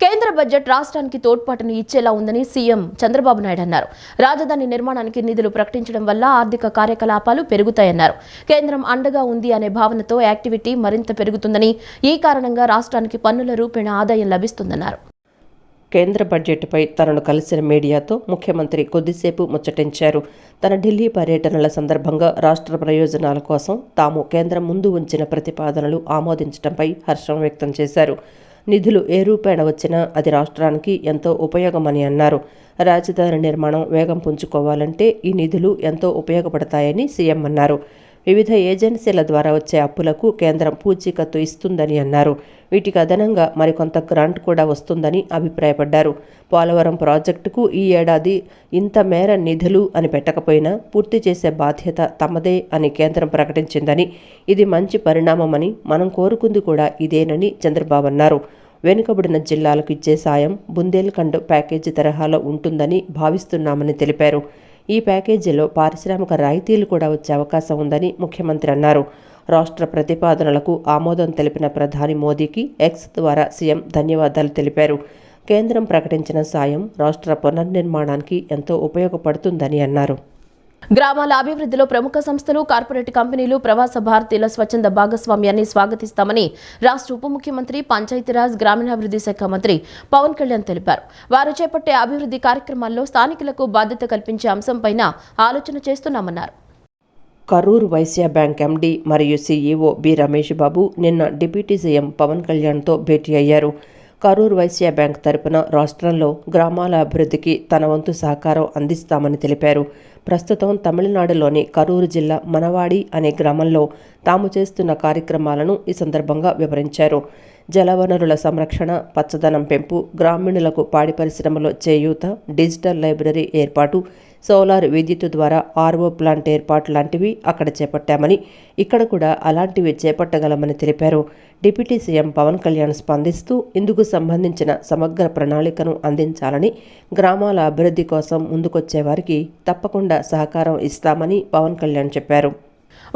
కేంద్ర బడ్జెట్ రాష్ట్రానికి తోడ్పాటును ఇచ్చేలా ఉందని సీఎం చంద్రబాబు నాయుడు అన్నారు. రాజధాని నిర్మాణానికి నిధులు ప్రకటించడం వల్ల ఆర్థిక కార్యకలాపాలు పెరుగుతాయన్నారు. కేంద్రం అండగా ఉంది అనే భావనతో యాక్టివిటీ మరింత పెరుగుతుందని, ఈ కారణంగా రాష్ట్రానికి పన్నుల రూపేణ ఆదాయం లభిస్తుందన్నారు. కేంద్ర బడ్జెట్పై తనను కలిసిన మీడియాతో ముఖ్యమంత్రి కొద్దిసేపు ముచ్చటించారు. తన ఢిల్లీ పర్యటనల సందర్భంగా రాష్ట్ర ప్రయోజనాల కోసం తాము కేంద్రం ముందు ఉంచిన ప్రతిపాదనలు ఆమోదించడంపై హర్షం వ్యక్తం చేశారు. నిధులు ఏ రూపేణ వచ్చినా అది రాష్ట్రానికి ఎంతో ఉపయోగమని అన్నారు. రాజధాని నిర్మాణం వేగం పుంజుకోవాలంటే ఈ నిధులు ఎంతో ఉపయోగపడతాయని సీఎం అన్నారు. వివిధ ఏజెన్సీల ద్వారా వచ్చే అప్పులకు కేంద్రం పూచీకత్తు ఇస్తుందని అన్నారు. వీటికి అదనంగా మరికొంత గ్రాంట్ కూడా వస్తుందని అభిప్రాయపడ్డారు. పోలవరం ప్రాజెక్టుకు ఈ ఏడాది ఇంత మేర నిధులు అని పెట్టకపోయినా పూర్తి చేసే బాధ్యత తమదే అని కేంద్రం ప్రకటించిందని, ఇది మంచి పరిణామమని, మనం కోరుకుంది కూడా ఇదేనని చంద్రబాబు అన్నారు. వెనుకబడిన జిల్లాలకు ఇచ్చే సాయం బుందేల్ఖండ్ ప్యాకేజీ తరహాలో ఉంటుందని భావిస్తున్నామని తెలిపారు. ఈ ప్యాకేజీలో పారిశ్రామిక రాయితీలు కూడా వచ్చే అవకాశం ఉందని ముఖ్యమంత్రి అన్నారు. రాష్ట్ర ప్రతిపాదనలకు ఆమోదం తెలిపిన ప్రధాని మోదీకి ఎక్స్ ద్వారా సీఎం ధన్యవాదాలు తెలిపారు. కేంద్రం ప్రకటించిన సాయం రాష్ట్ర పునర్నిర్మాణానికి ఎంతో ఉపయోగపడుతుందని అన్నారు. గ్రామాల అభివృద్ధిలో ప్రముఖ సంస్థలు, కార్పొరేట్ కంపెనీలు, ప్రవాస భారతీయుల స్వచ్ఛంద భాగస్వామ్యాన్ని స్వాగతిస్తామని రాష్ట్ర ఉప ముఖ్యమంత్రి, పంచాయతీరాజ్, గ్రామీణాభివృద్ధి శాఖ మంత్రి పవన్ కళ్యాణ్ తెలిపారు. వారు చేపట్టే అభివృద్ధి కార్యక్రమాల్లో స్థానికులకు బాధ్యత కల్పించే అంశంపైన ఆలోచన చేస్తున్నామన్నారు. కరూర్ వైశ్య బ్యాంక్ ఎండీ మరియు సీఈఓ బి రమేష్ బాబు నిన్న డిప్యూటీ సీఎం పవన్ కళ్యాణ్తో భేటీ అయ్యారు. కరూర్ వైశ్య బ్యాంక్ తరపున రాష్ట్రంలో గ్రామాల అభివృద్ధికి తన వంతు సహకారం అందిస్తామని తెలిపారు. ప్రస్తుతం తమిళనాడులోని కరూరు జిల్లా మనవాడి అనే గ్రామంలో తాము చేస్తున్న కార్యక్రమాలను ఈ సందర్భంగా వివరించారు. జలవనరుల సంరక్షణ, పచ్చదనం పెంపు, గ్రామీణులకు పాడి పరిశ్రమలో చేయూత, డిజిటల్ లైబ్రరీ ఏర్పాటు, సోలార్ విద్యుత్ ద్వారా ఆర్ఓ ప్లాంట్ ఏర్పాటు లాంటివి అక్కడ చేపట్టామని, ఇక్కడ కూడా అలాంటివి చేపట్టగలమని తెలిపారు. డిప్యూటీ సీఎం పవన్ కళ్యాణ్ స్పందిస్తూ ఇందుకు సంబంధించిన సమగ్ర ప్రణాళికను అందించాలని, గ్రామాల అభివృద్ధి కోసం ముందుకొచ్చే వారికి తప్పకుండా సహకారం ఇస్తామని పవన్ కళ్యాణ్ చెప్పారు.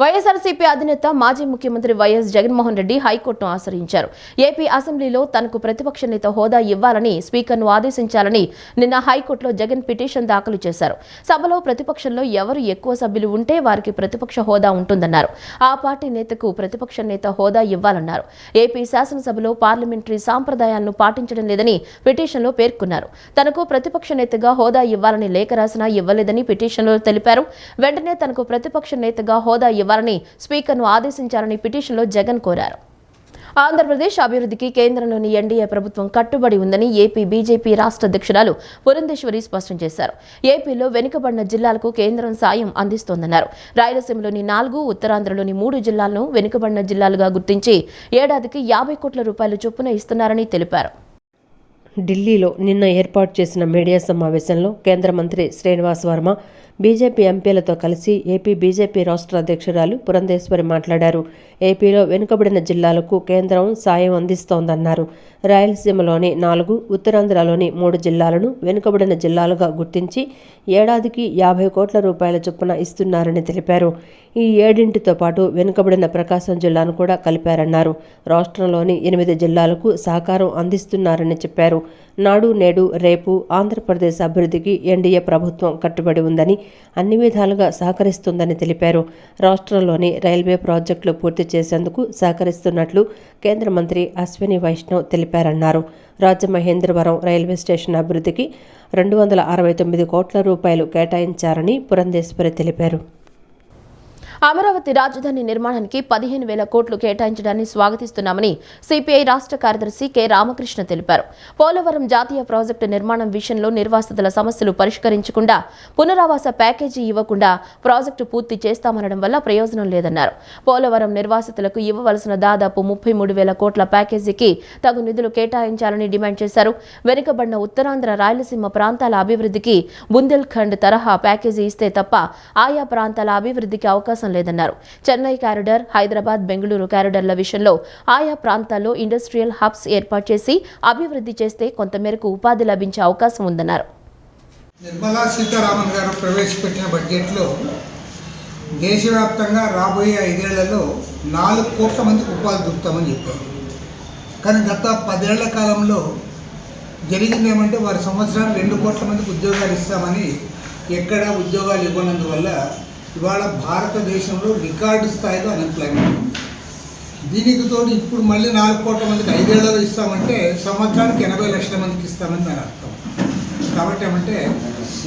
వైఎస్ఆర్సీపీ అధినేత మాజీ ముఖ్యమంత్రి వైఎస్ జగన్మోహన్ రెడ్డి హైకోర్టును ఆశ్రయించారు. ఏపీ అసెంబ్లీలో తనకు ప్రతిపక్ష నేత హోదా ఇవ్వాలని స్పీకర్ను ఆదేశించాలని నిన్న హైకోర్టులో జగన్ పిటిషన్ దాఖలు చేశారు. సభలో ప్రతిపక్షంలో ఎవరు ఎక్కువ సభ్యులు ఉంటే వారికి ప్రతిపక్ష హోదా ఉంటుందన్నారు. ఆ పార్టీ నేతకు ప్రతిపక్ష నేత హోదా ఇవ్వాలన్నారు. ఏపీ శాసనసభలో పార్లమెంటరీ సాంప్రదాయాలను పాటించడం లేదని పిటిషన్లో పేర్కొన్నారు. తనకు ప్రతిపక్ష నేతగా హోదా ఇవ్వాలని లేఖ రాసినా ఇవ్వలేదని పిటిషన్లో తెలిపారు. వెంటనే తనకు ప్రతిపక్ష నేతగా హోదా ఇవ్వాలని స్పీకర్ను ఆదేశించాలని పిటిషన్లో జగన్ కోరారు. ఆంధ్రప్రదేశ్ అభివృద్ధికి కేంద్రంలోని ఎన్డీఏ ప్రభుత్వం కట్టుబడి ఉందని ఏపీ బీజేపీ రాష్ట్ర అధ్యక్షురాలు పురంధేశ్వరి స్పష్టం చేశారు. ఏపీలో వెనుకబడిన జిల్లాలకు కేంద్రం సాయం అందిస్తోందన్నారు. రాయలసీమలోని 4, ఉత్తరాంధ్రలోని 3 జిల్లాలను వెనుకబడిన జిల్లాలుగా గుర్తించి ఏడాదికి 50 కోట్ల రూపాయల చొప్పున ఇస్తున్నారని తెలిపారు. ఢిల్లీలో నిన్న ఏర్పాటు చేసిన మీడియా సమావేశంలో కేంద్ర మంత్రి శ్రీనివాస్ వర్మ బీజేపీ ఎంపీలతో కలిసి ఏపీ బీజేపీ రాష్ట్ర అధ్యక్షురాలు పురంధేశ్వరి మాట్లాడారు. ఏపీలో వెనుకబడిన జిల్లాలకు కేంద్రం సాయం అందిస్తోందన్నారు. రాయలసీమలోని 4, ఉత్తరాంధ్రలోని 3 జిల్లాలను వెనుకబడిన జిల్లాలుగా గుర్తించి ఏడాదికి 50 కోట్ల రూపాయల చొప్పున ఇస్తున్నారని తెలిపారు. ఈ 7తో పాటు వెనుకబడిన ప్రకాశం జిల్లాను కూడా కలిపారన్నారు. రాష్ట్రంలోని 8 జిల్లాలకు సహకారం అందిస్తున్నారని చెప్పారు. నాడు నేడు రేపు ఆంధ్రప్రదేశ్ అభివృద్ధికి ఎన్డీఏ ప్రభుత్వం కట్టుబడి ఉందని, అన్ని విధాలుగా సహకరిస్తుందని తెలిపారు. రాష్ట్రంలోని రైల్వే ప్రాజెక్టులు పూర్తి చేసేందుకు సహకరిస్తున్నట్లు కేంద్ర మంత్రి అశ్విని వైష్ణవ్ తెలిపారన్నారు. రాజమహేంద్రవరం రైల్వే స్టేషన్ అభివృద్ధికి 269 కోట్ల రూపాయలు కేటాయించారని పురంధేశ్వరి తెలిపారు. అమరావతి రాజధాని నిర్మాణానికి 15,000 కోట్లు కేటాయించడాన్ని స్వాగతిస్తున్నామని సిపిఐ రాష్ట్ర కార్యదర్శి కె రామకృష్ణ తెలిపారు. పోలవరం జాతీయ ప్రాజెక్టు నిర్మాణం విషయంలో నిర్వాసితుల సమస్యలు పరిష్కరించకుండా, పునరావాస ప్యాకేజీ ఇవ్వకుండా ప్రాజెక్టు పూర్తి చేస్తామనడం వల్ల ప్రయోజనం లేదన్నారు. పోలవరం నిర్వాసితులకు ఇవ్వవలసిన దాదాపు 33,000 కోట్ల ప్యాకేజీకి తగు నిధులు కేటాయించాలని డిమాండ్ చేశారు. వెనుకబడిన ఉత్తరాంధ్ర, రాయలసీమ ప్రాంతాల అభివృద్ధికి బుందేల్ఖండ్ తరహా ప్యాకేజీ ఇస్తే తప్ప ఆయా ప్రాంతాల అభివృద్ధికి అవకాశం లేదన్నారు. చెన్నై కారిడార్, హైదరాబాద్, బెంగళూరు కారిడార్ల విషయంలో ఆయా ప్రాంతాల్లో ఇండస్ట్రియల్ హబ్స్ ఏర్పాటు చేసి అభివృద్ధి చేస్తే కొంతమేరకు ఉపాధి లభించే అవకాశం ఉందన్నారు. నిర్మలా సీతారామన్ గారు ప్రవేశపెట్టిన బడ్జెట్లో దేశవ్యాప్తంగా రాబోయే 5 ఏళ్లలో 4 కోట్ల మందికి ఉపాధి దొరుకుతామని చెప్పారు. కానీ గత 10 ఏళ్ల కాలంలో జరిగింది ఏమంటే వారి సంవత్సరానికి 2 కోట్ల మందికి ఉద్యోగాలు ఇస్తామని ఎక్కడా ఉద్యోగాలు ఇవ్వనందువల్ల ఇవాళ భారతదేశంలో రికార్డు స్థాయిలో అన్ఎంప్లాయ్మెంట్ ఉంది. దీనికి తోడు ఇప్పుడు మళ్ళీ 4 కోట్ల మందికి 5 ఏళ్లలో ఇస్తామంటే సంవత్సరానికి 80 లక్షల మందికి ఇస్తామని దాని అర్థం. కాబట్టి ఏమంటే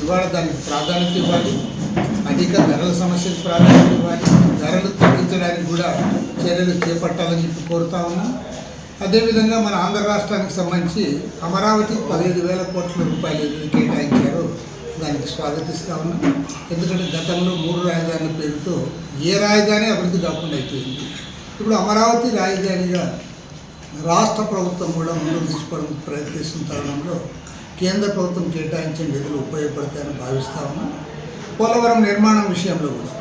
ఇవాళ దానికి ప్రాధాన్యత ఇవ్వాలి, అధిక ధరల సమస్యకు ప్రాధాన్యత ఇవ్వాలి, ధరలు తగ్గించడానికి కూడా చర్యలు చేపట్టాలని చెప్పి కోరుతా ఉన్నాం. అదేవిధంగా మన ఆంధ్ర రాష్ట్రానికి సంబంధించి అమరావతికి 15,000 కోట్ల రూపాయలు కేటాయించారో దానికి స్వాగతిస్తూ ఉన్నాం. ఎందుకంటే గతంలో 3 రాజధానుల పేరుతో ఏ రాజధాని అభివృద్ధి కాకుండా అయిపోయింది. ఇప్పుడు అమరావతి రాజధానిగా రాష్ట్ర ప్రభుత్వం కూడా ముందుకు తీసుకోవడం ప్రయత్నిస్తున్న తరుణంలో కేంద్ర ప్రభుత్వం కేటాయించిన నిధులు ఉపయోగపడతాయని భావిస్తూ ఉన్నాం. పోలవరం నిర్మాణం విషయంలో కూడా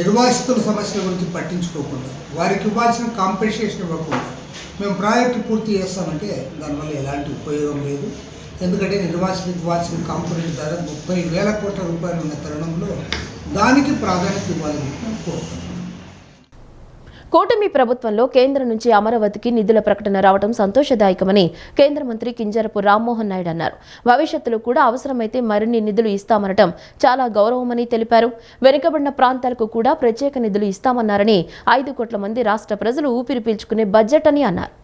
నిర్వాసితుల సమస్యల గురించి పట్టించుకోకుండా వారికి ఇవ్వాల్సిన కాంపెన్సేషన్ ఇవ్వకుండా మేము ప్రాజెక్టు పూర్తి చేస్తామంటే దానివల్ల ఎలాంటి ఉపయోగం లేదు. ఎందుకంటే నిర్వాసితులకు ఇవ్వాల్సిన కాంపోనెంట్ ధర 30,000 కోట్ల రూపాయలు ఉన్న తరుణంలో దానికి ప్రాధాన్యత ఇవ్వాలని కోరుతున్నాం. కూటమి ప్రభుత్వంలో కేంద్రం నుంచి అమరావతికి నిధుల ప్రకటన రావడం సంతోషదాయకమని కేంద్ర మంత్రి కింజరపు రామ్మోహన్ నాయుడు అన్నారు. భవిష్యత్తులో కూడా అవసరమైతే మరిన్ని నిధులు ఇస్తామనటం చాలా గౌరవమని తెలిపారు. వెనుకబడిన ప్రాంతాలకు కూడా ప్రత్యేక నిధులు ఇస్తామన్నారని 5 కోట్ల మంది రాష్ట్ర ప్రజలు ఊపిరి పీల్చుకునే బడ్జెట్ అని అన్నారు.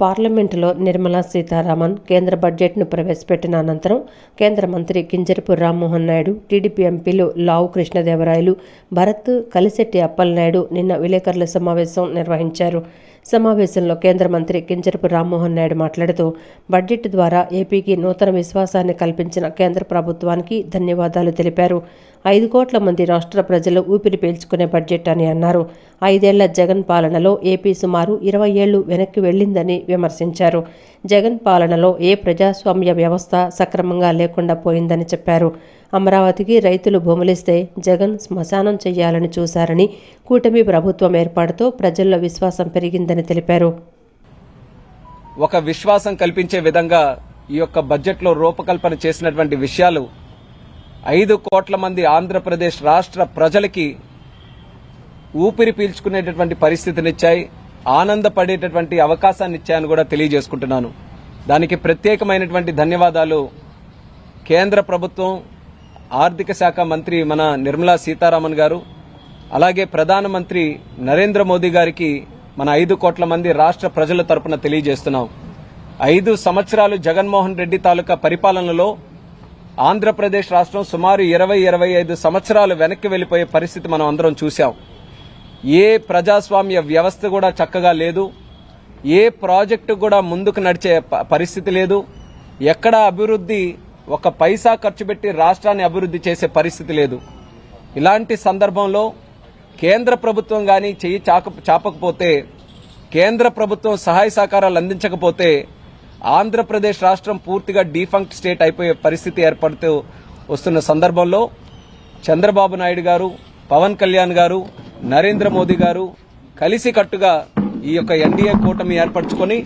పార్లమెంటులో నిర్మలా సీతారామన్ కేంద్ర బడ్జెట్ను ప్రవేశపెట్టిన అనంతరం కేంద్ర మంత్రి కింజరపు రామ్మోహన్ నాయుడు, టీడీపీ ఎంపీలు లావు కృష్ణదేవరాయలు, భరత్, కలిశెట్టి అప్పలనాయుడు నిన్న విలేకరుల సమావేశం నిర్వహించారు. సమావేశంలో కేంద్ర మంత్రి కింజరపు రామ్మోహన్ నాయుడు మాట్లాడుతూ బడ్జెట్ ద్వారా ఏపీకి నూతన విశ్వాసాన్ని కల్పించిన కేంద్ర ప్రభుత్వానికి ధన్యవాదాలు తెలిపారు. 5 కోట్ల మంది రాష్ట్ర ప్రజలు ఊపిరి పీల్చుకునే బడ్జెట్ అని అన్నారు. 5 ఏళ్ల జగన్ పాలనలో ఏపీ సుమారు 20 ఏళ్లు వెనక్కి వెళ్లిందని విమర్శించారు. జగన్ పాలనలో ఏ ప్రజాస్వామ్య వ్యవస్థ సక్రమంగా లేకుండా పోయిందని చెప్పారు. అమరావతికి రైతులు భూములిస్తే జగన్ శ్మశానం చేయాలని చూశారని, కూటమి ప్రభుత్వం ఏర్పాటుతో ప్రజల్లో విశ్వాసం పెరిగిందని తెలిపారు. ఒక విశ్వాసం కల్పించే విధంగా ఈ యొక్క బడ్జెట్లో రూపకల్పన చేసినటువంటి విషయాలు 5 కోట్ల మంది ఆంధ్రప్రదేశ్ రాష్ట్ర ప్రజలకి ఊపిరి పీల్చుకునేటటువంటి పరిస్థితినిచ్చాయి, ఆనందపడేటటువంటి అవకాశాన్ని ఇచ్చాయని కూడా తెలియజేసుకుంటున్నాను. దానికి ప్రత్యేకమైనటువంటి ధన్యవాదాలు కేంద్ర ప్రభుత్వం, ఆర్థిక శాఖ మంత్రి మన నిర్మలా సీతారామన్ గారు, అలాగే ప్రధానమంత్రి నరేంద్ర మోదీ గారికి మన 5 కోట్ల మంది రాష్ట్ర ప్రజల తరపున తెలియజేస్తున్నాం. 5 సంవత్సరాలు జగన్మోహన్ రెడ్డి తాలూకా పరిపాలనలో ఆంధ్రప్రదేశ్ రాష్ట్రం సుమారు 20-25 సంవత్సరాలు వెనక్కి వెళ్లిపోయే పరిస్థితి మనం అందరం చూశాం. ఏ ప్రజాస్వామ్య వ్యవస్థ కూడా చక్కగా లేదు, ఏ ప్రాజెక్టు కూడా ముందుకు నడిచే పరిస్థితి లేదు, ఎక్కడ అభివృద్ధి ఒక పైసా ఖర్చు పెట్టి రాష్ట్రాన్ని అభివృద్ధి చేసే పరిస్థితి లేదు. ఇలాంటి సందర్భంలో కేంద్ర ప్రభుత్వం గాని చెయ్యి చాపకపోతే, కేంద్ర ప్రభుత్వం సహాయ సహకారాలు అందించకపోతే ఆంధ్రప్రదేశ్ రాష్ట్రం పూర్తిగా డీఫంక్ట్ స్టేట్ అయిపోయే పరిస్థితి ఏర్పడుతూ వస్తున్న సందర్భంలో చంద్రబాబు నాయుడు గారు, పవన్ కళ్యాణ్ గారు, నరేంద్ర మోదీ గారు కలిసికట్టుగా ఈ యొక్క ఎన్డీఏ కూటమి ఏర్పరచుకొని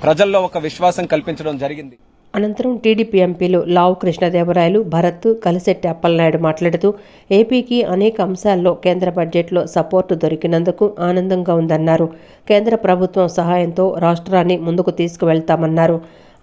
ప్రజల్లో ఒక విశ్వాసం కల్పించడం జరిగింది. అనంతరం టీడీపీ ఎంపీలు లావు కృష్ణదేవరాయలు, భరత్, కలిశెట్టి అప్పలనాయుడు మాట్లాడుతూ ఏపీకి అనేక అంశాల్లో కేంద్ర బడ్జెట్లో సపోర్టు దొరికినందుకు ఆనందంగా ఉందన్నారు. కేంద్ర ప్రభుత్వం సహాయంతో రాష్ట్రాన్ని ముందుకు తీసుకువెళ్తామన్నారు.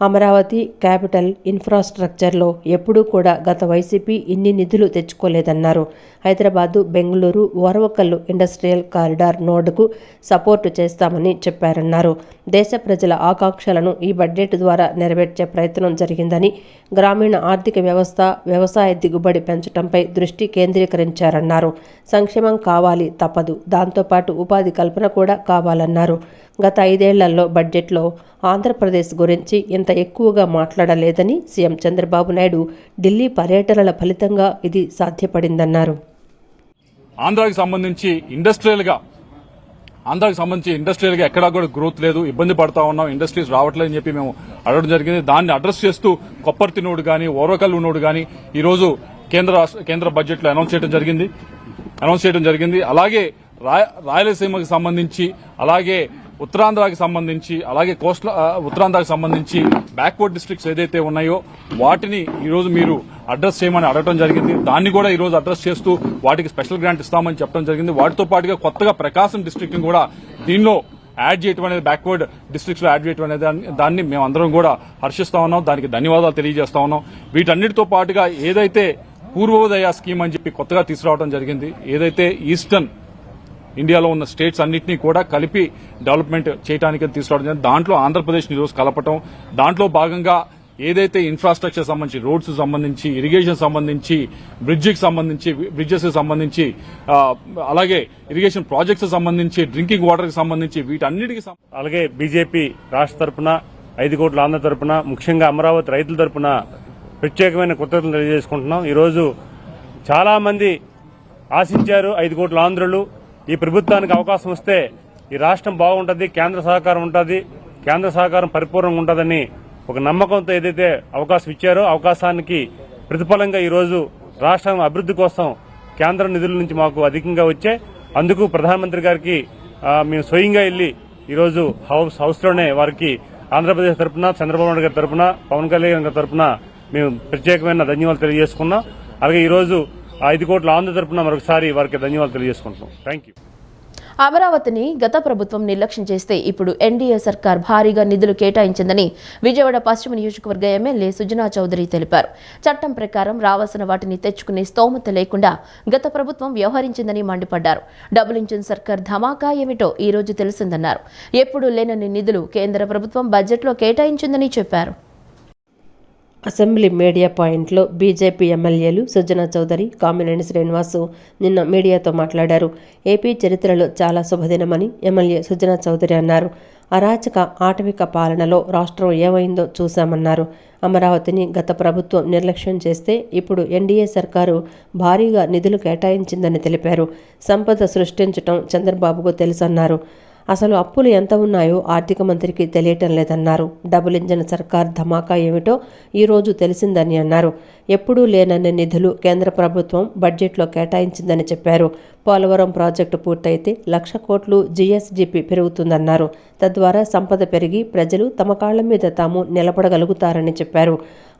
అమరావతి, క్యాపిటల్, ఇన్ఫ్రాస్ట్రక్చర్లో ఎప్పుడూ కూడా గత వైసీపీ ఇన్ని నిధులు తెచ్చుకోలేదన్నారు. హైదరాబాదు, బెంగళూరు, ఓర్వకల్లు ఇండస్ట్రియల్ కారిడార్ నోడ్కు సపోర్టు చేస్తామని చెప్పారన్నారు. దేశ ప్రజల ఆకాంక్షలను ఈ బడ్జెట్ ద్వారా నెరవేర్చే ప్రయత్నం జరిగిందని, గ్రామీణ ఆర్థిక వ్యవస్థ, వ్యవసాయ దిగుబడి పెంచడంపై దృష్టి కేంద్రీకరించారన్నారు. సంక్షేమం కావాలి తప్పదు, దాంతోపాటు ఉపాధి కల్పన కూడా కావాలన్నారు. గత 5 ఏళ్లలో బడ్జెట్లో ఆంధ్రప్రదేశ్ గురించి ఇంత ఎక్కువగా మాట్లాడలేదని సీఎం చంద్రబాబు నాయుడు ఢిల్లీ పర్యటనల ఫలితంగా ఇది సాధ్యపడిందన్నారు. ఆంధ్రాకి సంబంధించి ఇండస్ట్రియల్ గా ఎక్కడా కూడా గ్రోత్ లేదు, ఇబ్బంది పడతా ఉన్నాం, ఇండస్ట్రీస్ రావట్లేదని చెప్పి మేము అడగడం జరిగింది. దాన్ని అడ్రస్ చేస్తూ కొప్పర్తి నోడు గానీ, ఓర్వకల్లు నోడు గానీ ఈరోజు కేంద్ర బడ్జెట్ లో అనౌన్స్ చేయడం జరిగింది. అలాగే రాయలసీమకి సంబంధించి, అలాగే ఉత్తరాంధ్రకి సంబంధించి, అలాగే ఉత్తరాంధ్రకి సంబంధించి బ్యాక్వర్డ్ డిస్ట్రిక్ట్స్ ఏదైతే ఉన్నాయో వాటిని ఈరోజు మీరు అడ్రస్ చేయమని అడగడం జరిగింది. దాన్ని కూడా ఈరోజు అడ్రస్ చేస్తూ వాటికి స్పెషల్ గ్రాంట్ ఇస్తామని చెప్పడం జరిగింది. వాటితో పాటుగా కొత్తగా ప్రకాశం డిస్ట్రిక్ట్ ని కూడా దీనిలో యాడ్ చేయడం అనేది, బ్యాక్వర్డ్ డిస్ట్రిక్ట్స్ లో యాడ్ చేయడం అనేది దాన్ని మేము అందరం కూడా హర్షిస్తా ఉన్నాం, దానికి ధన్యవాదాలు తెలియజేస్తా ఉన్నాం. వీటన్నిటితో పాటుగా ఏదైతే పూర్వోదయ స్కీమ్ అని చెప్పి కొత్తగా తీసుకురావడం జరిగింది, ఏదైతే ఈస్టర్న్ ఇండియాలో ఉన్న స్టేట్స్ అన్నింటినీ కూడా కలిపి డెవలప్మెంట్ చేయడానికి తీసుకురావడం జరిగింది. దాంట్లో ఆంధ్రప్రదేశ్ ఈరోజు కలపటం, దాంట్లో భాగంగా ఏదైతే ఇన్ఫ్రాస్ట్రక్చర్ సంబంధించి, రోడ్స్ సంబంధించి, ఇరిగేషన్ సంబంధించి, బ్రిడ్జెస్ సంబంధించి, అలాగే ఇరిగేషన్ ప్రాజెక్ట్స్ సంబంధించి, డ్రింకింగ్ వాటర్ కి సంబంధించి వీటన్నిటికీ అలాగే బీజేపీ రాష్ట్ర తరపున 5 కోట్ల ఆంధ్ర తరపున, ముఖ్యంగా అమరావతి రైతుల తరపున ప్రత్యేకమైన కృతజ్ఞతలు తెలియజేసుకుంటున్నాం. ఈరోజు చాలా మంది ఆశించారు 5 కోట్ల ఆంధ్రులు, ఈ ప్రభుత్వానికి అవకాశం వస్తే ఈ రాష్ట్రం బాగుంటుంది, కేంద్ర సహకారం ఉంటుంది, కేంద్ర సహకారం పరిపూర్ణంగా ఉంటుందని ఒక నమ్మకంతో ఏదైతే అవకాశం ఇచ్చారో అవకాశానికి ప్రతిఫలంగా ఈరోజు రాష్ట్రం అభివృద్ధి కోసం కేంద్ర నిధుల నుంచి మాకు అధికంగా వచ్చే, అందుకు ప్రధానమంత్రి గారికి మేము స్వయంగా వెళ్లి ఈరోజు హౌస్లోనే వారికి ఆంధ్రప్రదేశ్ తరఫున, చంద్రబాబు నాయుడు గారి తరఫున, పవన్ కళ్యాణ్ గారి తరఫున మేము ప్రత్యేకమైన ధన్యవాదాలు తెలియజేసుకున్నాం. అలాగే ఈరోజు 5 కోట్ల ఆంధ్ర తరఫున మరొకసారి వారికి ధన్యవాదాలు తెలియజేసుకుంటున్నాం. Thank you. అమరావతిని గత ప్రభుత్వం నిర్లక్ష్యం చేస్తే ఇప్పుడు ఎన్డీఏ సర్కార్ భారీగా నిధులు కేటాయించిందని విజయవాడ పశ్చిమ నియోజకవర్గ ఎమ్మెల్యే సుజనా చౌదరి తెలిపారు. చట్టం ప్రకారం రావాల్సిన వాటిని తెచ్చుకునే స్తోమత లేకుండా గత ప్రభుత్వం వ్యవహరించిందని మండిపడ్డారు. డబుల్ ఇంజిన్ సర్కార్ ధమాకా ఏమిటో ఈ రోజు తెలిసిందన్నారు. ఎప్పుడూ లేనన్ని నిధులు కేంద్ర ప్రభుత్వం బడ్జెట్లో కేటాయించిందని చెప్పారు. అసెంబ్లీ మీడియా పాయింట్లో బీజేపీ ఎమ్మెల్యేలు సుజనా చౌదరి, కామినేని శ్రీనివాసు నిన్న మీడియాతో మాట్లాడారు. ఏపీ చరిత్రలో చాలా శుభదినమని ఎమ్మెల్యే సుజనా చౌదరి అన్నారు. అరాచక ఆటవిక పాలనలో రాష్ట్రం ఏమైందో చూశామన్నారు. అమరావతిని గత ప్రభుత్వం నిర్లక్ష్యం చేస్తే ఇప్పుడు ఎన్డీఏ సర్కారు భారీగా నిధులు కేటాయించిందని తెలిపారు. సంపద సృష్టించడం చంద్రబాబుకు తెలుసన్నారు. అసలు అప్పులు ఎంత ఉన్నాయో ఆర్థిక మంత్రికి తెలియటం లేదన్నారు. డబుల్ ఇంజన్ సర్కార్ ధమాకా ఏమిటో ఈరోజు తెలిసిందని అన్నారు. ఎప్పుడూ లేనన్ని నిధులు కేంద్ర ప్రభుత్వం బడ్జెట్లో కేటాయించిందని చెప్పారు. పోలవరం ప్రాజెక్టు పూర్తయితే 1,00,000 కోట్లు జీఎస్డీపీ పెరుగుతుందన్నారు. తద్వారా సంపద పెరిగి ప్రజలు తమ కాళ్ల మీద తాము నిలబడగలుగుతారని చెప్పారు.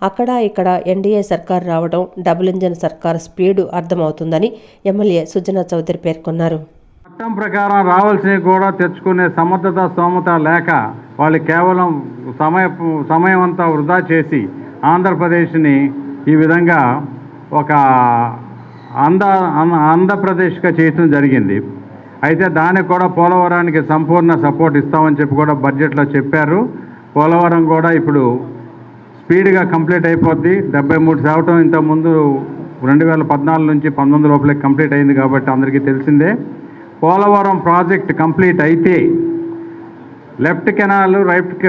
అక్కడ ఇక్కడ ఎన్డీఏ సర్కార్ రావడం డబుల్ ఇంజన్ సర్కార్ స్పీడు అర్థమవుతుందని ఎమ్మెల్యే సుజనా చౌదరి పేర్కొన్నారు. చట్టం ప్రకారం రావాల్సినవి కూడా తెచ్చుకునే సమర్థత స్తోమత లేక వాళ్ళు కేవలం సమయం అంతా వృధా చేసి ఆంధ్రప్రదేశ్ని ఈ విధంగా ఒక ఆంధ్రప్రదేశ్గా చేయడం జరిగింది. అయితే దానికి కూడా పోలవరానికి సంపూర్ణ సపోర్ట్ ఇస్తామని చెప్పి కూడా బడ్జెట్లో చెప్పారు. పోలవరం కూడా ఇప్పుడు స్పీడ్గా కంప్లీట్ అయిపోద్ది. 73% ఇంతకుముందు 2014 నుంచి 19 లోపలే కంప్లీట్ అయింది కాబట్టి అందరికీ తెలిసిందే. పోలవరం ప్రాజెక్ట్ కంప్లీట్ అయితే లెఫ్ట్ కెనాల్,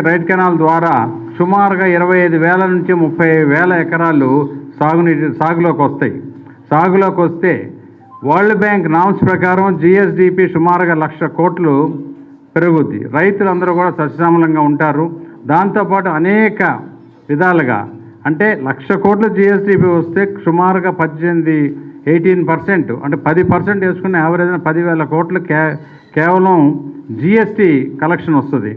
రైట్ కెనాల్ ద్వారా సుమారుగా 25,000 నుంచి 30,000 ఎకరాలు సాగులోకి వస్తాయి. సాగులోకి వస్తే వరల్డ్ బ్యాంక్ నామ్స్ ప్రకారం జీఎస్డీపీ సుమారుగా 1,00,000 కోట్లు పెరుగుద్ది. రైతులందరూ కూడా సస్యశ్యామలంగా ఉంటారు. దాంతోపాటు అనేక విధాలుగా అంటే 1,00,000 కోట్లు జీఎస్డీపీ వస్తే సుమారుగా 18% అంటే 10% వేసుకున్న యావరేజ్ 10,000 కోట్లు కేవలం జీఎస్టీ కలెక్షన్ వస్తుంది.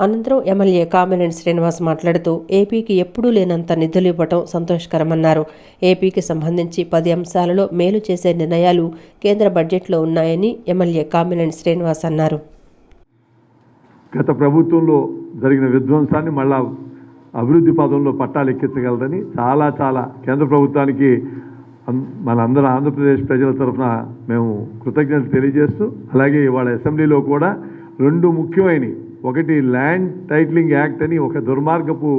అనంతరం ఎమ్మెల్యే కామినేని శ్రీనివాస్ మాట్లాడుతూ ఏపీకి ఎప్పుడూ లేనంత నిధులు ఇవ్వటం సంతోషకరమన్నారు. ఏపీకి సంబంధించి 10 అంశాలలో మేలు చేసే నిర్ణయాలు కేంద్ర బడ్జెట్లో ఉన్నాయని ఎమ్మెల్యే కామినేని శ్రీనివాస్ అన్నారు. గత ప్రభుత్వంలో జరిగిన విధ్వంసాన్ని మళ్ళా అభివృద్ధి పదంలో పట్టాలెక్కించగలదని చాలా కేంద్ర ప్రభుత్వానికి మనందరం ఆంధ్రప్రదేశ్ ప్రజల తరఫున మేము కృతజ్ఞతలు తెలియజేస్తూ, అలాగే ఇవాళ అసెంబ్లీలో కూడా 2 ముఖ్యమైనవి, ఒకటి ల్యాండ్ టైటిలింగ్ యాక్ట్ అని ఒక దుర్మార్గపు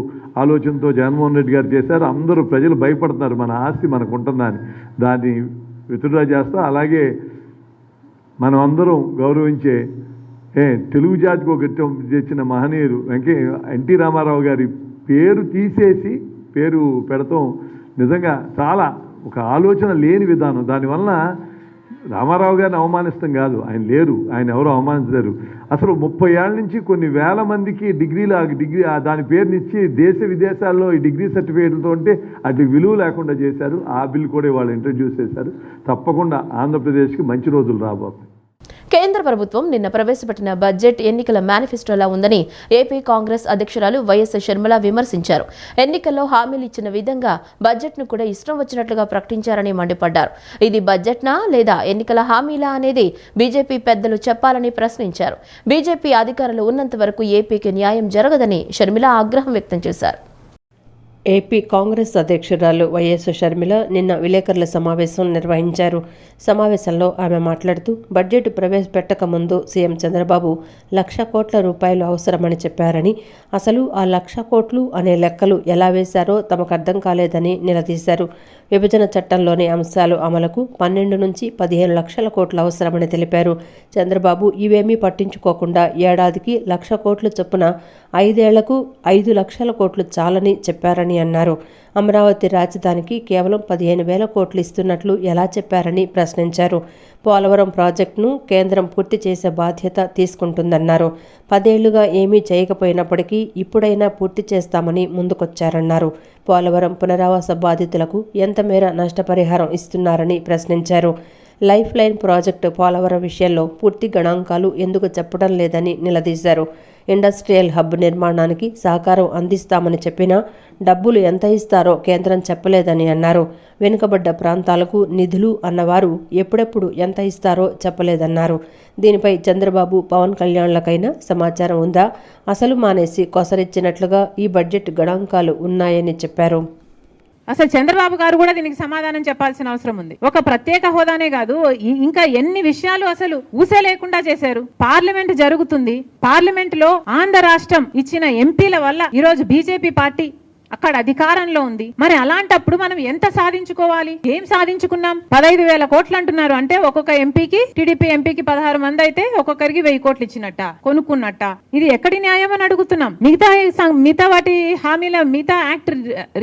ఆలోచనతో జగన్మోహన్ రెడ్డి గారు చేశారు. అందరూ ప్రజలు భయపడుతున్నారు మన ఆస్తి మనకు ఉంటుందని. దాన్ని విత్డ్రా చేస్తా, అలాగే మనం అందరం గౌరవించే తెలుగు జాతికి ఒక తెచ్చిన మహనీయులు ఎన్టీ రామారావు గారి పేరు తీసేసి పేరు పెడతాం నిజంగా చాలా ఒక ఆలోచన లేని విధానం. దానివల్ల రామారావు గారిని అవమానిస్తాం కాదు, ఆయన లేరు, ఆయన ఎవరు అవమానించలేరు. అసలు 30 ఏళ్ళ నుంచి కొన్ని వేల మందికి డిగ్రీ దాని పేరునిచ్చి దేశ విదేశాల్లో ఈ డిగ్రీ సర్టిఫికేట్లతో ఉంటే అటు విలువ లేకుండా చేశారు. ఆ బిల్ కూడా వాళ్ళు ఇంట్రడ్యూస్ చేశారు. తప్పకుండా ఆంధ్రప్రదేశ్కి మంచి రోజులు రాబోతున్నాయి. కేంద్ర ప్రభుత్వం నిన్న ప్రవేశపెట్టిన బడ్జెట్ ఎన్నికల మేనిఫెస్టోలా ఉందని ఏపీ కాంగ్రెస్ అధ్యక్షురాలు వైఎస్ షర్మిల విమర్శించారు. ఎన్నికల్లో హామీలు ఇచ్చిన విధంగా బడ్జెట్ను కూడా ఇష్టం వచ్చినట్లుగా ప్రకటించారని మండిపడ్డారు. ఇది బడ్జెట్నా లేదా ఎన్నికల హామీలా అనేది బీజేపీ పెద్దలు చెప్పాలని ప్రశ్నించారు. బీజేపీ అధికారులు ఉన్నంత వరకు ఏపీకి న్యాయం జరగదని షర్మిల ఆగ్రహం వ్యక్తం చేశారు. ఏపీ కాంగ్రెస్ అధ్యక్షురాలు వైఎస్ షర్మిల నిన్న విలేకరుల సమావేశం నిర్వహించారు. సమావేశంలో ఆమె మాట్లాడుతూ బడ్జెట్ ప్రవేశపెట్టక ముందు సీఎం చంద్రబాబు 1,00,000 కోట్ల రూపాయలు అవసరమని చెప్పారని, అసలు ఆ 1,00,000 కోట్లు అనే లెక్కలు ఎలా వేశారో తమకు అర్థం కాలేదని నిలదీశారు. విభజన చట్టంలోని అంశాలు అమలుకు 12 నుంచి 15 లక్షల కోట్లు అవసరమని తెలిపారు. చంద్రబాబు ఇవేమీ పట్టించుకోకుండా ఏడాదికి 1,00,000 కోట్ల చొప్పున 5 ఏళ్లకు 5 లక్షల కోట్లు చాలని చెప్పారని అన్నారు. అమరావతి రాజధానికి కేవలం 15,000 కోట్లు ఇస్తున్నట్లు ఎలా చెప్పారని ప్రశ్నించారు. పోలవరం ప్రాజెక్టును కేంద్రం పూర్తి చేసే బాధ్యత తీసుకుంటుందన్నారు. 10 ఏళ్లుగా ఏమీ చేయకపోయినప్పటికీ ఇప్పుడైనా పూర్తి చేస్తామని ముందుకొచ్చారన్నారు. పోలవరం పునరావాస బాధితులకు ఎంత మేర నష్టపరిహారం ఇస్తున్నారని ప్రశ్నించారు. లైఫ్ లైన్ ప్రాజెక్టు పోలవరం విషయంలో పూర్తి గణాంకాలు ఎందుకు చెప్పడం లేదని నిలదీశారు. ఇండస్ట్రియల్ హబ్ నిర్మాణానికి సహకారం అందిస్తామని చెప్పినా డబ్బులు ఎంత ఇస్తారో కేంద్రం చెప్పలేదని అన్నారు. వెనుకబడ్డ ప్రాంతాలకు నిధులు అన్నవారు ఎప్పుడెప్పుడు ఎంత ఇస్తారో చెప్పలేదన్నారు. దీనిపై చంద్రబాబు, పవన్ కళ్యాణ్లకైనా సమాచారం ఉందా? అసలు మానేసి కొసరిచ్చినట్లుగా ఈ బడ్జెట్ గణాంకాలు ఉన్నాయని చెప్పారు. అసలు చంద్రబాబు గారు కూడా దీనికి సమాధానం చెప్పాల్సిన అవసరం ఉంది. ఒక ప్రత్యేక హోదానే కాదు, ఇంకా ఎన్ని విషయాలు అసలు ఊసే లేకుండా చేశారు. పార్లమెంట్ జరుగుతుంది, పార్లమెంట్ లో ఆంధ్ర రాష్ట్రం ఇచ్చిన ఎంపీల వల్ల ఈరోజు బీజేపీ పార్టీ అక్కడ అధికారంలో ఉంది. మరి అలాంటప్పుడు మనం ఎంత సాధించుకోవాలి? ఏం సాధించుకున్నాం? 15,000 కోట్లు అంటున్నారు. అంటే ఒక్కొక్క ఎంపీకి, టీడీపీ ఎంపీకి 16 మంది అయితే ఒక్కొక్కరికి 1000 కోట్లు ఇచ్చినట్ట, కొనుక్కున్నట్ట. ఇది ఎక్కడి న్యాయం అని అడుగుతున్నాం. మిగతా వాటి హామీల, మిగతా యాక్ట్,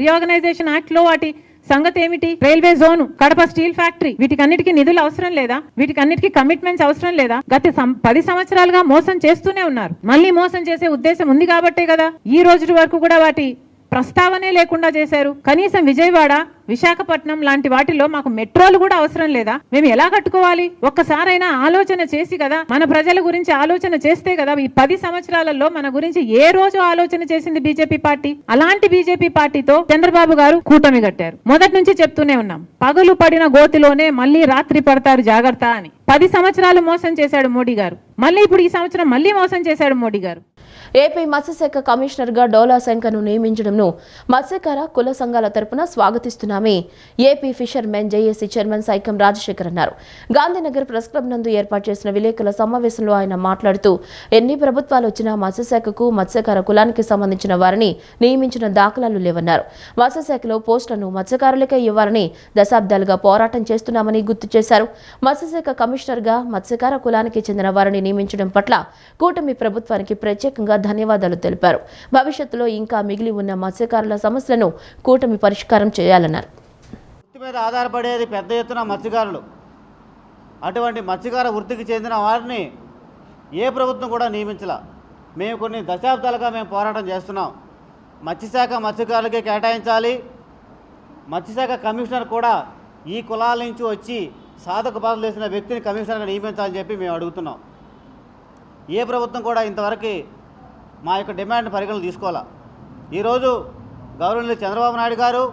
రీఆర్గనైజేషన్ యాక్ట్ లో వాటి సంగతి ఏమిటి? Railway zone, Kadapa steel factory, వీటికన్నిటికీ నిధులు అవసరం లేదా? వీటికన్నిటికీ కమిట్మెంట్స్ అవసరం లేదా? గత 10 సంవత్సరాలుగా మోసం చేస్తూనే ఉన్నారు. మళ్ళీ మోసం చేసే ఉద్దేశం ఉంది కాబట్టే కదా ఈ రోజు వరకు కూడా వాటి ప్రస్తావనే లేకుండా చేశారు. కనీసం విజయవాడ, విశాఖపట్నం లాంటి వాటిలో మాకు మెట్రోలు కూడా అవసరం లేదా? మేము ఎలా కట్టుకోవాలి? ఒక్కసారైనా ఆలోచన చేసి కదా, మన ప్రజల గురించి ఆలోచన చేస్తే కదా. ఈ 10 సంవత్సరాలలో మన గురించి ఏ రోజు ఆలోచన చేసింది బీజేపీ పార్టీ? అలాంటి బీజేపీ పార్టీతో చంద్రబాబు గారు కూటమి కట్టారు. మొదటి నుంచి చెప్తూనే ఉన్నాం, పగలు పడిన గోతిలోనే మళ్ళీ రాత్రి పడతారు జాగ్రత్త అని. 10 సంవత్సరాలు మోసం చేశాడు మోడీ గారు. మళ్ళీ ఇప్పుడు ఈ సంవత్సరం మళ్ళీ మోసం చేశాడు మోడీ గారు. ఏపీ మత్స్యశాఖ కమిషనర్గా డోలా శంకర్ను నియమించడంను మత్స్యకార కుల సంఘాల తరపున స్వాగతిస్తున్నామని AP fishermen JAC chairman Saikam Rajasekhar అన్నారు. గాంధీనగర్ ప్రెస్ క్లబ్ నందు ఏర్పాటు చేసిన విలేకరుల సమావేశంలో ఆయన మాట్లాడుతూ, ఎన్ని ప్రభుత్వాలు వచ్చినా మత్స్యశాఖకు, మత్స్యకార కులానికి సంబంధించిన వారిని నియమించిన దాఖలాలు లేవన్నారు. మత్స్యశాఖలో పోస్టులను మత్స్యకారులకే ఇవ్వాలని దశాబ్దాలుగా పోరాటం చేస్తున్నామని గుర్తు చేశారు. మత్స్యశాఖ కమిషనర్గా మత్స్యకార కులానికి చెందిన వారిని నియమించడం పట్ల కూటమి ప్రభుత్వానికి ప్రత్యేకంగా ధన్యవాదాలు తెలిపారు. భవిష్యత్తులో ఇంకా మిగిలి ఉన్న మత్స్యకారుల సమస్యలను కూటమి పరిష్కారం చేయాలన్నారు. వృత్తి మీద ఆధారపడేది పెద్ద ఎత్తున మత్స్యకారులు. అటువంటి మత్స్యకార వృత్తికి చెందిన వారిని ఏ ప్రభుత్వం కూడా నియమించలా. మేము కొన్ని దశాబ్దాలుగా మేము పోరాటం చేస్తున్నాం. మత్స్యశాఖ మత్స్యకారులకే కేటాయించాలి. మత్స్యశాఖ కమిషనర్ కూడా ఈ కులాల నుంచి వచ్చి సాధక బాధలు చేసిన వ్యక్తిని కమిషనర్గా నియమించాలని చెప్పి మేము అడుగుతున్నాం. ఏ ప్రభుత్వం కూడా ఇంతవరకు మా యొక్క డిమాండ్ పరిగణలు తీసుకోవాలా. ఈరోజు గౌరవనీయులు చంద్రబాబు నాయుడు గారు,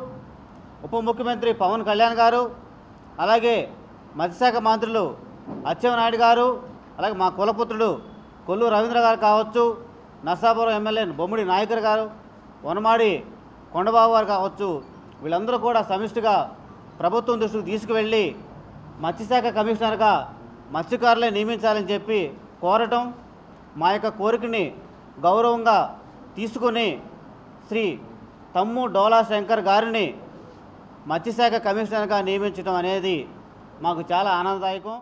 ఉప ముఖ్యమంత్రి పవన్ కళ్యాణ్ గారు, అలాగే మత్స్యశాఖ మంత్రులు అచ్చెన్నాయుడు గారు, అలాగే మా కులపుత్రుడు కొల్లు రవీంద్ర గారు కావచ్చు, నర్సాపురం ఎమ్మెల్యే బొమ్మిడి నాయకర్ గారు, వనమాడి కొండబాబు గారు కావచ్చు, వీళ్ళందరూ కూడా సమిష్టిగా ప్రభుత్వం దృష్టికి తీసుకువెళ్ళి మత్స్యశాఖ కమిషనర్గా మత్స్యకారులే నియమించాలని చెప్పి కోరటం, మా యొక్క కోరికని గౌరవంగా తీసుకుని శ్రీ తమ్ము డోలా శంకర్ గారిని మత్స్యశాఖ కమిషనర్గా నియమించడం అనేది మాకు చాలా ఆనందదాయకం.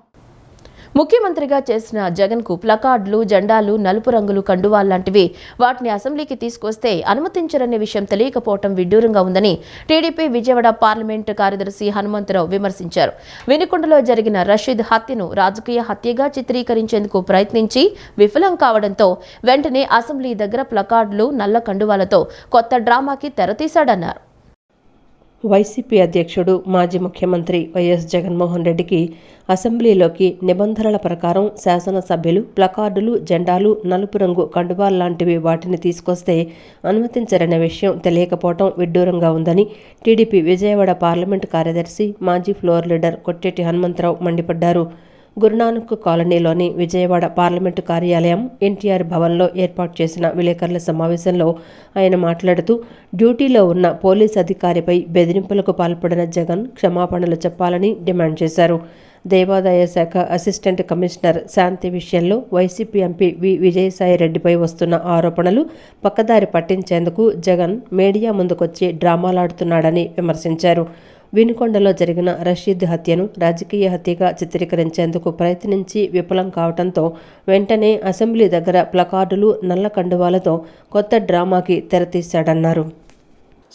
ముఖ్యమంత్రిగా చేసిన జగన్కు ప్లకార్డులు, జెండాలు, నలుపు రంగులు కండువాల్లాంటివి వాటిని అసెంబ్లీకి తీసుకొస్తే అనుమతించరనే విషయం తెలియకపోవడం విడ్డూరంగా ఉందని టీడీపీ విజయవాడ పార్లమెంటు కార్యదర్శి హనుమంతరావు విమర్శించారు. వినుకొండలో జరిగిన రషీద్ హత్యను రాజకీయ హత్యగా చిత్రీకరించేందుకు ప్రయత్నించి విఫలం కావడంతో వెంటనే అసెంబ్లీ దగ్గర ప్లకార్డులు, నల్ల కండువాలతో కొత్త డ్రామాకి తెరతీశాడన్నారు. వైసీపీ అధ్యక్షుడు మాజీ ముఖ్యమంత్రి వైఎస్ జగన్మోహన్ రెడ్డికి అసెంబ్లీలోకి నిబంధనల ప్రకారం శాసనసభ్యులు ప్లకార్డులు, జెండాలు, నలుపు రంగు కండువాల్లాంటివి వాటిని తీసుకొస్తే అనుమతించరనే విషయం తెలియకపోవడం విడ్డూరంగా ఉందని టీడీపీ విజయవాడ పార్లమెంటు కార్యదర్శి, మాజీ ఫ్లోర్ లీడర్ కొట్టేటి హనుమంతరావు మండిపడ్డారు. గురునానక్ కాలనీలోని విజయవాడ పార్లమెంటు కార్యాలయం ఎన్టీఆర్ భవన్లో ఏర్పాటు చేసిన విలేకరుల సమావేశంలో ఆయన మాట్లాడుతూ డ్యూటీలో ఉన్న పోలీస్ అధికారిపై బెదిరింపులకు పాల్పడిన జగన్ క్షమాపణలు చెప్పాలని డిమాండ్ చేశారు. దేవాదాయ శాఖ అసిస్టెంట్ కమిషనర్ శాంతి విషయంలో వైసీపీ ఎంపీ విజయసాయిరెడ్డిపై వస్తున్న ఆరోపణలు పక్కదారి పట్టించేందుకు జగన్ మీడియా ముందుకొచ్చి డ్రామాలాడుతున్నాడని విమర్శించారు. వినుకొండలో జరిగిన రషీద్ హత్యను రాజకీయ హత్యగా చిత్రీకరించేందుకు ప్రయత్నించి విఫలం కావడంతో వెంటనే అసెంబ్లీ దగ్గర ప్లకార్డులు, నల్ల కండువాలతో కొత్త డ్రామాకి తెరతీశాడన్నారు.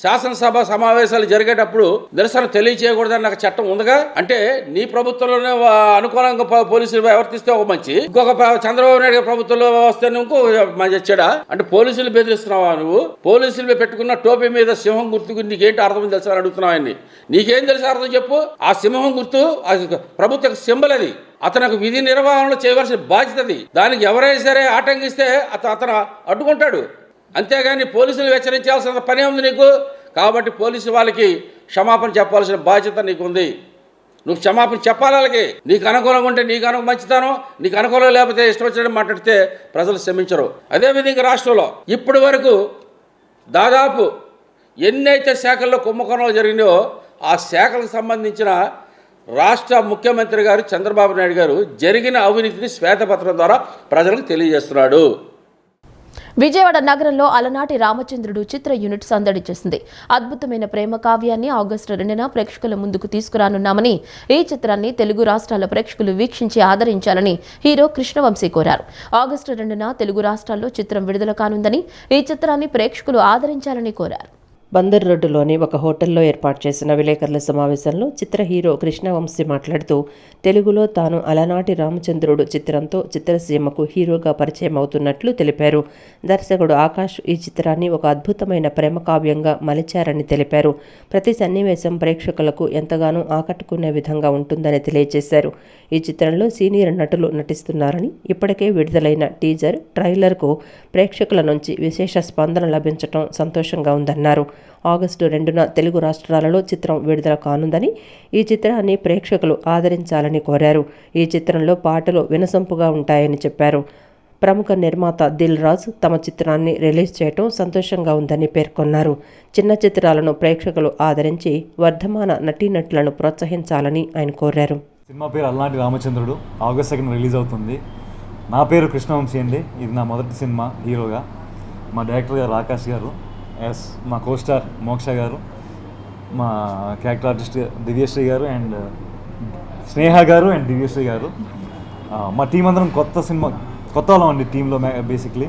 శాసనసభ సమావేశాలు జరిగేటప్పుడు నిరసన తెలియజేయకూడదని నాకు చట్టం ఉందిగా. అంటే నీ ప్రభుత్వంలోనే అనుకూలంగా పోలీసులు వ్యవహరిస్తే ఒక మంచి, ఇంకొక చంద్రబాబు నాయుడు ప్రభుత్వంలో వస్తే ఇంకో మంచి చెడా. అంటే పోలీసులు బెదిరిస్తున్నావా నువ్వు? పోలీసులు పెట్టుకున్న టోపీ మీద సింహం గుర్తుకు నీకేంటి అర్థం తెలుసా అని అడుగుతున్నావు ఆయన్ని. నీకేం తెలుసా అర్థం చెప్పు. ఆ సింహం గుర్తు ప్రభుత్వ సింబల్ అది. అతనికి విధి నిర్వహణలో చేయవలసిన బాధ్యత అది. దానికి ఎవరైనా సరే ఆటంకిస్తే అతను అడ్డుకుంటాడు. అంతేగాని పోలీసులు హెచ్చరించాల్సిన పని ఉంది నీకు. కాబట్టి పోలీసు వాళ్ళకి క్షమాపణ చెప్పాల్సిన బాధ్యత నీకుంది. నువ్వు క్షమాపణ చెప్పాలి వాళ్ళకి. నీకు అనుకూలంగా ఉంటే నీకు మంచితనం, నీకు అనుకూలం లేకపోతే ఇష్టం వచ్చినట్టు మాట్లాడితే ప్రజలు క్షమించరు. అదేవిధంగా రాష్ట్రంలో ఇప్పటి వరకు దాదాపు ఎన్నైతే శాఖల్లో కుంభకోణాలు జరిగినాయో ఆ శాఖలకు సంబంధించిన రాష్ట్ర ముఖ్యమంత్రి గారు చంద్రబాబు నాయుడు గారు జరిగిన అవినీతిని శ్వేతపత్రం ద్వారా ప్రజలకు తెలియజేస్తున్నాడు. విజయవాడ నగరంలో అలనాటి రామచంద్రుడు చిత్ర యూనిట్ సందడి చేసింది. అద్భుతమైన ప్రేమ కావ్యాన్ని ఆగస్టు 2న ప్రేక్షకుల ముందుకు తీసుకురానున్నామని, ఈ చిత్రాన్ని తెలుగు రాష్ట్రాల ప్రేక్షకులు వీక్షించి ఆదరించాలని హీరో కృష్ణవంశీ కోరారు. ఆగస్టు 2న తెలుగు రాష్ట్రాల్లో చిత్రం విడుదల కానుందని, ఈ చిత్రాన్ని ప్రేక్షకులు ఆదరించాలని కోరారు. బందర్ రోడ్డులోని ఒక హోటల్లో ఏర్పాటు చేసిన విలేకరుల సమావేశంలో చిత్ర హీరో కృష్ణవంశీ మాట్లాడుతూ తెలుగులో తాను అలనాటి రామచంద్రుడు చిత్రంతో చిత్రసీమకు హీరోగా పరిచయం అవుతున్నట్లు తెలిపారు. దర్శకుడు ఆకాష్ ఈ చిత్రాన్ని ఒక అద్భుతమైన ప్రేమ కావ్యంగా మలిచారని తెలిపారు. ప్రతి సన్నివేశం ప్రేక్షకులకు ఎంతగానో ఆకట్టుకునే విధంగా ఉంటుందని తెలియజేశారు. ఈ చిత్రంలో సీనియర్ నటులు నటిస్తున్నారని, ఇప్పటికే విడుదలైన టీజర్, ట్రైలర్కు ప్రేక్షకుల నుంచి విశేష స్పందన లభించడం సంతోషంగా ఉందన్నారు. ఆగస్టు 2న తెలుగు రాష్ట్రాలలో చిత్రం విడుదల కానుందని, ఈ చిత్రాన్ని ప్రేక్షకులు ఆదరించాలని కోరారు. ఈ చిత్రంలో పాటలు వినసొంపుగా ఉంటాయని చెప్పారు. ప్రముఖ నిర్మాత దిల్ రాజ్ తమ చిత్రాన్ని రిలీజ్ చేయడం సంతోషంగా ఉందని పేర్కొన్నారు. చిన్న చిత్రాలను ప్రేక్షకులు ఆదరించి వర్ధమాన నటీనటులను ప్రోత్సహించాలని ఆయన కోరారు. సినిమా పేరు అలనాటి రామచంద్రుడు. ఆగస్ట్ 2న రిలీజ్ అవుతుంది. నా పేరు కృష్ణవంశీ అండి. ఇది నా మొదటి సినిమా హీరోగా. మా డైరెక్టర్ గారు ఆకాష్ గారు, మా కోస్టార్ మోక్ష గారు, మా క్యారెక్టర్ ఆర్టిస్ట్ దివ్యశ్రీ గారు అండ్ స్నేహ గారు అండ్ దివ్యశ్రీ గారు. మా టీం అందరం కొత్త వాళ్ళం అండి టీంలో. బేసిక్లీ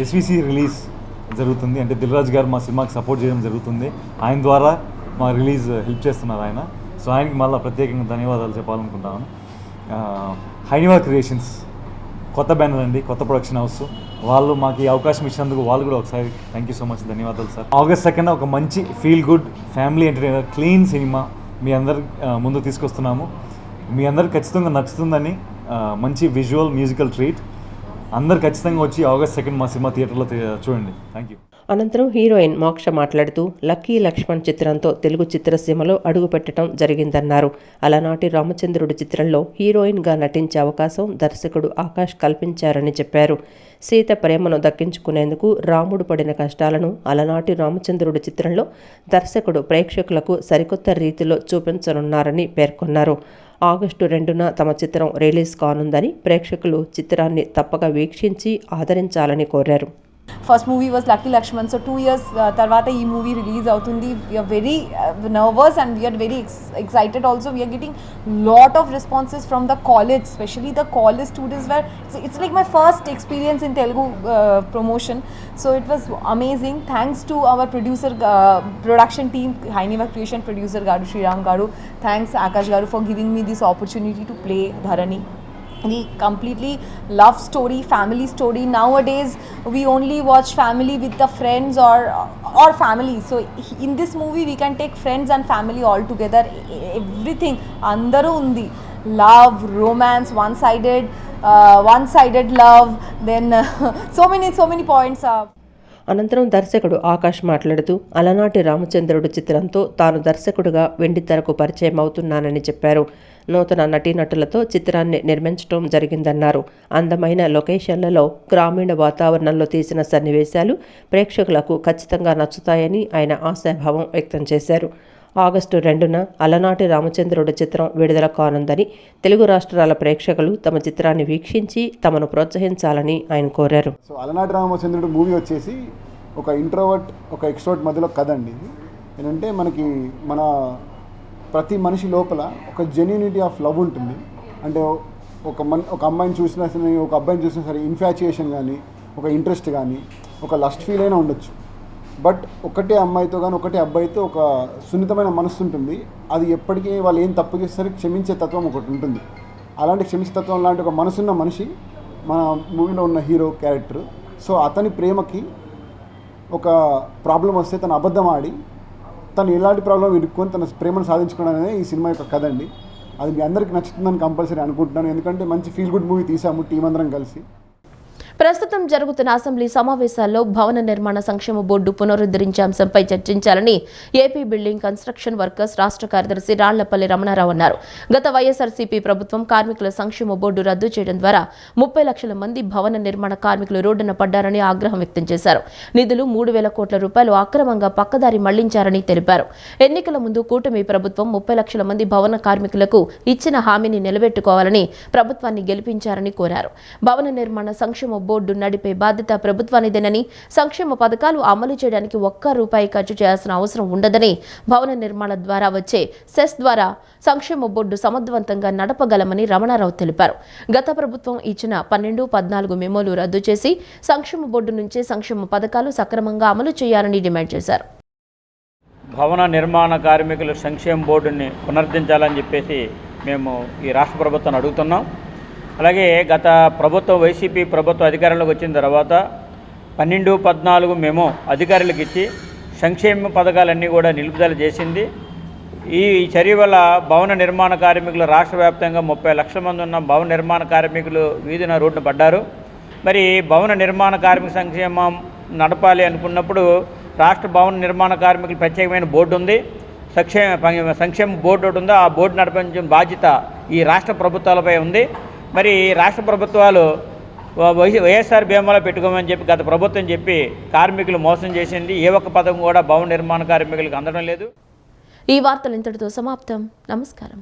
ఎస్విసి రిలీజ్ జరుగుతుంది. అంటే దిల్ రాజు గారు మా సినిమాకి సపోర్ట్ చేయడం జరుగుతుంది. ఆయన ద్వారా మా రిలీజ్ హెల్ప్ చేస్తున్నారు ఆయన. సో ఆయనకి మళ్ళీ ప్రత్యేకంగా ధన్యవాదాలు చెప్పాలనుకుంటాను. హైనివా క్రియేషన్స్ కొత్త బ్యానర్ అండి, కొత్త ప్రొడక్షన్ హౌస్. వాళ్ళు మాకు ఈ అవకాశం ఇచ్చినందుకు వాళ్ళు కూడా ఒకసారి థ్యాంక్ యూ సో మచ్, ధన్యవాదాలు సార్. ఆగస్ట్ 2న ఒక మంచి feel good family entertainer clean cinema మీ అందరి ముందు తీసుకొస్తున్నాము. మీ అందరికి ఖచ్చితంగా నచ్చుతుందని, మంచి విజువల్ మ్యూజికల్ ట్రీట్. అందరు ఖచ్చితంగా వచ్చి ఆగస్ట్ 2న మా సినిమా థియేటర్లో చూడండి. Thank you. అనంతరం హీరోయిన్ మోక్ష మాట్లాడుతూ లక్కీ లక్ష్మణ్ చిత్రంతో తెలుగు చిత్రసీమలో అడుగుపెట్టడం జరిగిందన్నారు. అలనాటి రామచంద్రుడు చిత్రంలో హీరోయిన్గా నటించే అవకాశం దర్శకుడు ఆకాష్ కల్పించారని చెప్పారు. సీత ప్రేమను దక్కించుకునేందుకు రాముడు పడిన కష్టాలను అలనాటి రామచంద్రుడు చిత్రంలో దర్శకుడు ప్రేక్షకులకు సరికొత్త రీతిలో చూపించనున్నారని పేర్కొన్నారు. ఆగస్టు 2న తమ చిత్రం రిలీజ్ కానుందని, ప్రేక్షకులు చిత్రాన్ని తప్పక వీక్షించి ఆదరించాలని కోరారు. First movie was Lucky Lakshman, so 2 years tarvata ee movie release avutundi. We are very nervous and we are very excited also. We are getting lot of responses from the college, especially the college students, where it's like my first experience in Telugu promotion, so it was amazing. Thanks to our producer production team, Hainiva Creation producer garu Sriram garu, thanks Akash garu for giving me this opportunity to play Dharani. the completely love story, family story. Nowadays we only watch family with the friends or family. So in this movie we can take friends and family all together. Everything andaru undi, love, romance, one sided love, then so many points. అనంతరం దర్శకుడు ఆకాష్ మాట్లాడుతూ అలనాటి రామచంద్రుడు చిత్రంతో తాను దర్శకుడుగా వెండితెరకు పరిచయం అవుతున్నానని చెప్పారు. నూతన నటీనటులతో చిత్రాన్ని నిర్మించడం జరిగిందన్నారు. అందమైన లొకేషన్లలో గ్రామీణ వాతావరణంలో తీసిన సన్నివేశాలు ప్రేక్షకులకు ఖచ్చితంగా నచ్చుతాయని ఆయన ఆశాభావం వ్యక్తం చేశారు. ఆగస్టు 2న అలనాటి రామచంద్రుడు చిత్రం విడుదల కానుందని, తెలుగు రాష్ట్రాల ప్రేక్షకులు తమ చిత్రాన్ని వీక్షించి తమను ప్రోత్సహించాలని ఆయన కోరారు. సో అలనాటి రామచంద్రుడు మూవీ వచ్చేసి ఒక ఇంట్రోవర్ట్ ఒక ఎక్స్ట్రోవర్ట్ మధ్యలో కథ అండి. ఏంటంటే మన ప్రతి మనిషి లోపల ఒక జెన్యూనిటీ ఆఫ్ లవ్ ఉంటుంది. అంటే ఒక అమ్మాయిని చూసినా సరే, ఒక అబ్బాయిని చూసినా సరే ఇన్ఫాచ్యుయేషన్ కానీ, ఒక ఇంట్రెస్ట్ కానీ, ఒక లస్ట్ ఫీల్ అయినా ఉండొచ్చు. బట్ ఒకటే అమ్మాయితో కానీ ఒకటే అబ్బాయితో ఒక సున్నితమైన మనసు ఉంటుంది. అది ఎప్పటికీ వాళ్ళు ఏం తప్పు చేస్తే క్షమించే తత్వం ఒకటి ఉంటుంది. అలాంటి క్షమించే తత్వం లాంటి ఒక మనసున్న మనిషి మన మూవీలో ఉన్న హీరో క్యారెక్టర్. సో అతని ప్రేమకి ఒక ప్రాబ్లం వస్తే తను అబద్ధం ఆడి తను ఎలాంటి ప్రాబ్లం ఇరుక్కొని తన ప్రేమను సాధించుకోవడం అనేది ఈ సినిమా యొక్క కథ అండి. అది మీ అందరికీ నచ్చుతుందని కంపల్సరీ అనుకుంటున్నాను. ఎందుకంటే మంచి ఫీల్ గుడ్ మూవీ తీసాము టీం అందరం కలిసి. ప్రస్తుతం జరుగుతున్న అసెంబ్లీ సమావేశాల్లో భవన నిర్మాణ సంక్షేమ బోర్డు పునరుద్ధరించే అంశంపై చర్చించాలని ఏపీ బిల్డింగ్ కన్స్ట్రక్షన్ వర్కర్స్ రాష్ట్ర కార్యదర్శి రాళ్లపల్లి రమణారావు అన్నారు. గత వైఎస్ఆర్సీపీ ప్రభుత్వం కార్మికుల సంక్షేమ బోర్డు రద్దు చేయడం ద్వారా 30 లక్షల మంది భవన నిర్మాణ కార్మికులు రోడ్డున పడ్డారని ఆగ్రహం వ్యక్తం చేశారు. నిధులు 3,000 కోట్ల రూపాయలు అక్రమంగా పక్కదారి మళ్లించారని తెలిపారు. ఎన్నికల ముందు కూటమి ప్రభుత్వం 30 లక్షల మంది భవన కార్మికులకు ఇచ్చిన హామీని నిలబెట్టుకోవాలని ప్రభుత్వాన్ని గెలిపించారని కోరారు. భవన నిర్మాణ సంక్షేమ బోర్డు నడిపే బాధ్యత ప్రభుత్వానిదేనని, సంక్షేమ పథకాలు అమలు చేయడానికి ₹1 ఖర్చు చేయాల్సిన అవసరం ఉండదని, భవన నిర్మాణ ద్వారా వచ్చే సెస్ ద్వారా సంక్షేమ బోర్డు సమర్థవంతంగా నడపగలమని రమణారావు తెలిపారు. గత ప్రభుత్వం ఇచ్చిన 12-14 మెమోలు రద్దు చేసి సంక్షేమ బోర్డు నుంచే సంక్షేమ పథకాలు సక్రమంగా అమలు చేయాలని డిమాండ్ చేశారు. భవన నిర్మాణ కార్మికుల సంక్షేమ బోర్డుని పునరుద్ధరించాలని చెప్పేసి మేము ఈ రాష్ట్ర ప్రభుత్వాన్ని అడుగుతున్నాం. అలాగే గత ప్రభుత్వం వైసీపీ ప్రభుత్వం అధికారంలోకి వచ్చిన తర్వాత 12-14 మెమో అధికారులకు ఇచ్చి సంక్షేమ పథకాలన్నీ కూడా నిలుపుదల చేసింది. ఈ చర్య వల్ల భవన నిర్మాణ కార్మికులు రాష్ట్ర వ్యాప్తంగా 30 లక్షల మంది ఉన్న భవన నిర్మాణ కార్మికులు వీధిన రోడ్డున పడ్డారు. మరి భవన నిర్మాణ కార్మిక సంక్షేమం నడపాలి అనుకున్నప్పుడు రాష్ట్ర భవన నిర్మాణ కార్మికులు ప్రత్యేకమైన బోర్డు ఉంది, సంక్షేమ బోర్డు ఒకటి ఉంది. ఆ బోర్డు నడిపించిన బాధ్యత ఈ రాష్ట్ర ప్రభుత్వాలపై ఉంది. మరి రాష్ట్ర ప్రభుత్వాలు వైఎస్ఆర్ బీమాలో పెట్టుకోమని చెప్పి గత ప్రభుత్వం చెప్పి కార్మికులు మోసం చేసింది. ఏ ఒక్క పథకం కూడా భవన నిర్మాణ కార్మికులకు అందడం లేదు. ఈ వార్తలు ఇంతటితో సమాప్తం. నమస్కారం.